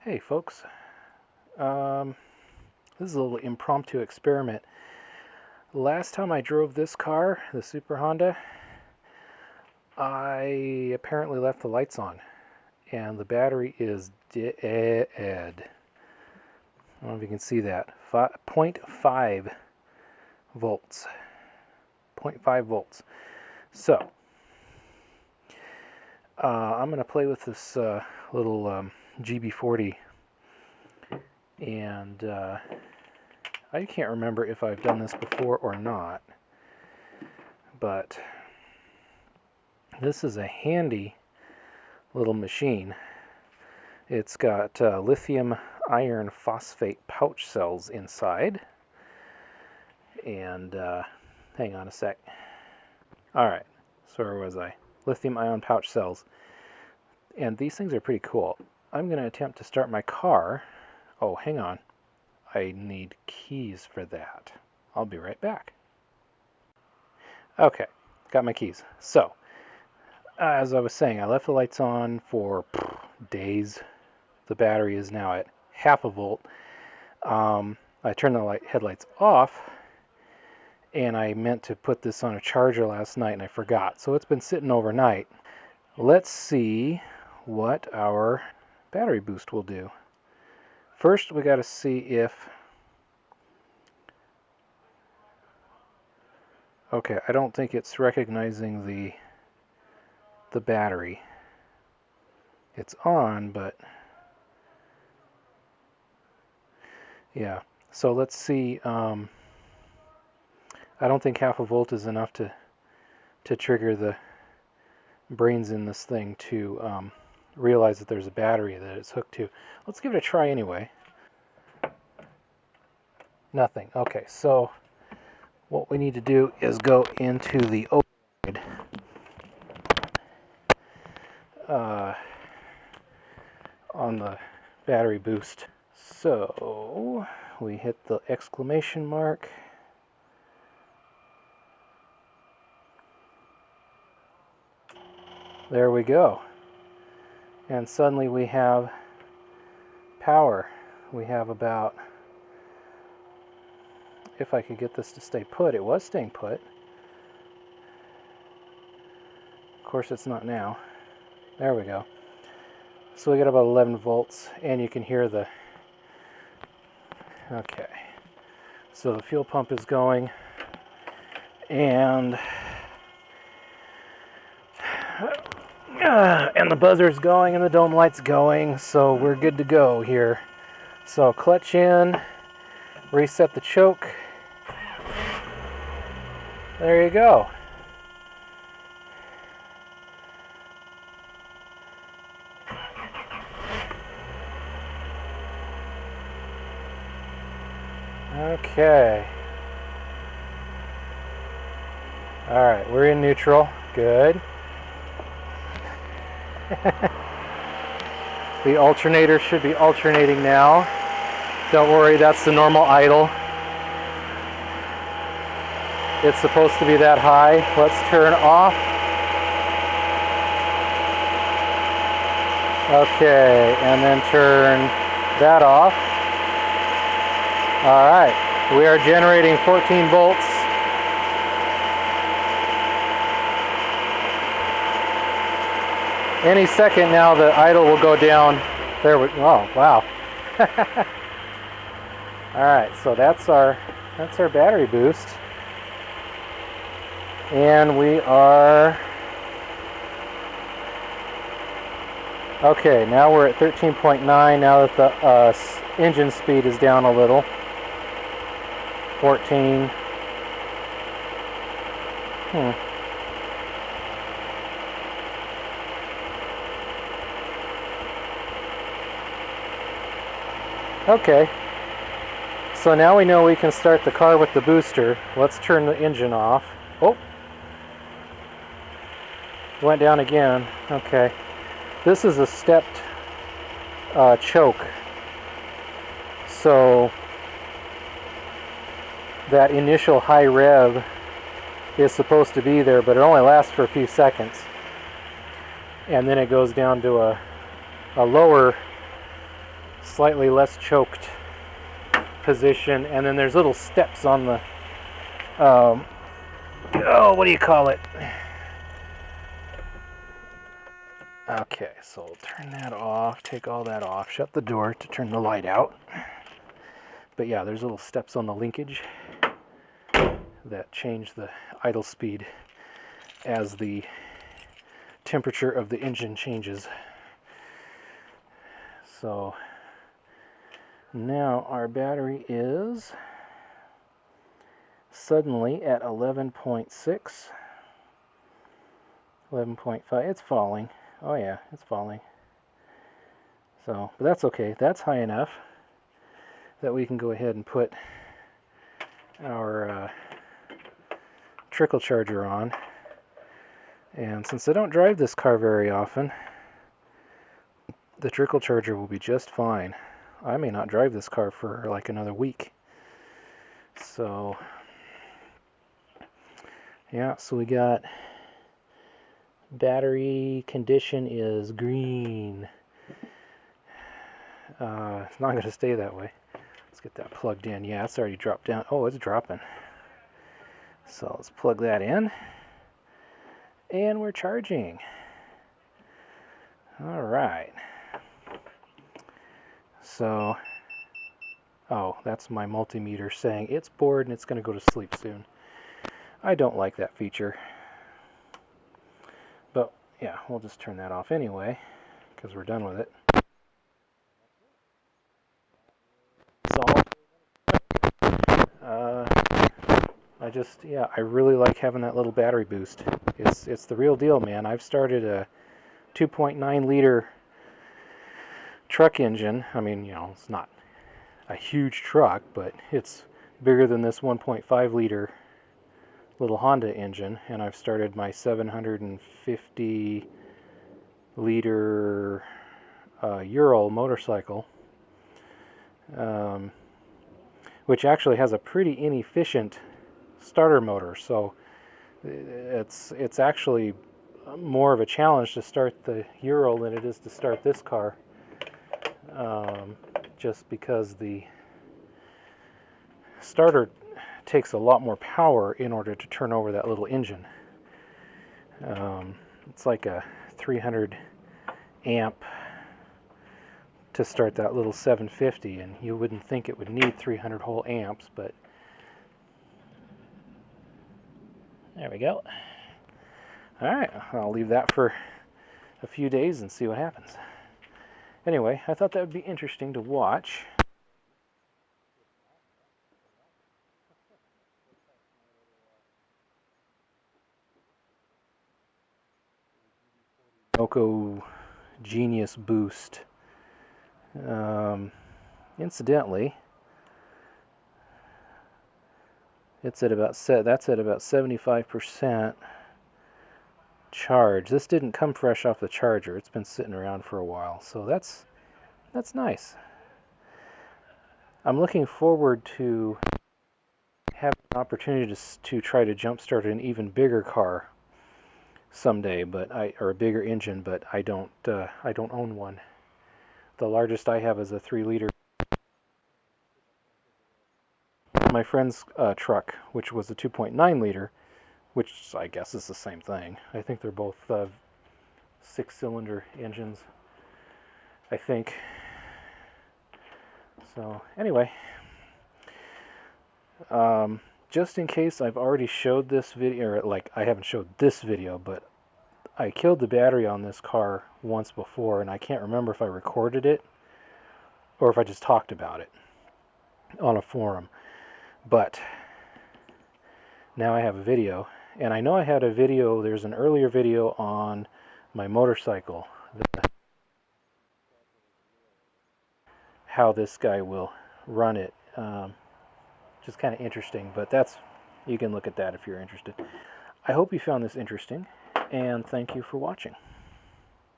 Hey folks, this is a little impromptu experiment. Last time I drove this car, the SuperHonda, I apparently left the lights on and the battery is dead. I don't know if you can see that. 0.5 volts. 0.5 volts. So, I'm going to play with this little GB40, and I can't remember if I've done this before or not, but this is a handy little machine. It's got lithium iron phosphate pouch cells inside, and hang on a sec. Alright, so where was I? Lithium ion pouch cells. And these things are pretty cool. I'm going to attempt to start my car. Oh, hang on. I need keys for that. I'll be right back. Okay, got my keys. So, as I was saying, I left the lights on for days. The battery is now at half a volt. I turned the headlights off, and I meant to put this on a charger last night, and I forgot. So it's been sitting overnight. Let's see what our battery boost will do. First, we got to see if... Okay, I don't think it's recognizing the battery. It's on, but... Yeah, so let's see. I don't think half a volt is enough to trigger the brains in this thing to realize that there's a battery that it's hooked to. Let's give it a try anyway. Nothing. Okay, so what we need to do is go into the override on the battery boost. So we hit the exclamation mark. There we go. And suddenly we have power. We have about, if I could get this to stay put, it was staying put. Of course it's not now. There we go. So we got about 11 volts, and you can hear the, okay. So the fuel pump is going, and the buzzer's going and the dome light's going, so we're good to go here. So clutch in, reset the choke. There you go. Okay. All right, we're in neutral. Good. The alternator should be alternating now. Don't worry, that's the normal idle. It's supposed to be that high. Let's turn off. Okay, and then turn that off. All right, we are generating 14 volts. Any second now, the idle will go down. There we go. Oh, wow. All right, so that's our battery boost, and we are okay. Now we're at 13.9. Now that the engine speed is down a little, 14. Okay, so now we know we can start the car with the booster. Let's turn the engine off. Oh, went down again. Okay, this is a stepped choke, so that initial high rev is supposed to be there, but it only lasts for a few seconds, and then it goes down to a lower slightly less choked position, and then there's little steps on the what do you call it? Okay, so we'll turn that off, take all that off, shut the door to turn the light out. But yeah, there's little steps on the linkage that change the idle speed as the temperature of the engine changes. So now our battery is suddenly at 11.6, 11.5. It's falling. Oh yeah, it's falling. So, but that's okay. That's high enough that we can go ahead and put our trickle charger on. And since I don't drive this car very often, the trickle charger will be just fine. I may not drive this car for like another week. So yeah, so we got battery condition is green. It's not going to stay that way. Let's get that plugged in. Yeah, it's already dropped down. Oh, it's dropping. So let's plug that in. And we're charging. All right. So, oh, that's my multimeter saying it's bored and it's going to go to sleep soon. I don't like that feature. But yeah, we'll just turn that off anyway because we're done with it. I really like having that little battery boost. It's the real deal, man. I've started a 2.9 liter truck engine. I mean, you know, it's not a huge truck, but it's bigger than this 1.5 liter little Honda engine, and I've started my 750 liter Ural motorcycle, which actually has a pretty inefficient starter motor, so it's actually more of a challenge to start the Ural than it is to start this car, just because the starter takes a lot more power in order to turn over that little engine. It's like a 300 amp to start that little 750, and you wouldn't think it would need 300 whole amps, but there we go. Alright, I'll leave that for a few days and see what happens. Anyway, I thought that would be interesting to watch. NOCO Genius Boost. Incidentally, that's at about 75% charge. This didn't come fresh off the charger. It's been sitting around for a while, so that's nice. I'm looking forward to having an opportunity to try to jumpstart an even bigger car someday, or a bigger engine, but I don't own one. The largest I have is a 3 liter. My friend's truck, which was a 2.9 liter, which I guess is the same thing. I think they're both 6-cylinder engines, I think. So anyway, just in case I've already showed this video, or like I haven't showed this video, but I killed the battery on this car once before, and I can't remember if I recorded it or if I just talked about it on a forum. But now I have a video, and I know I had a video, there's an earlier video on my motorcycle, how this guy will run it. Just kind of interesting, but you can look at that if you're interested. I hope you found this interesting, and thank you for watching.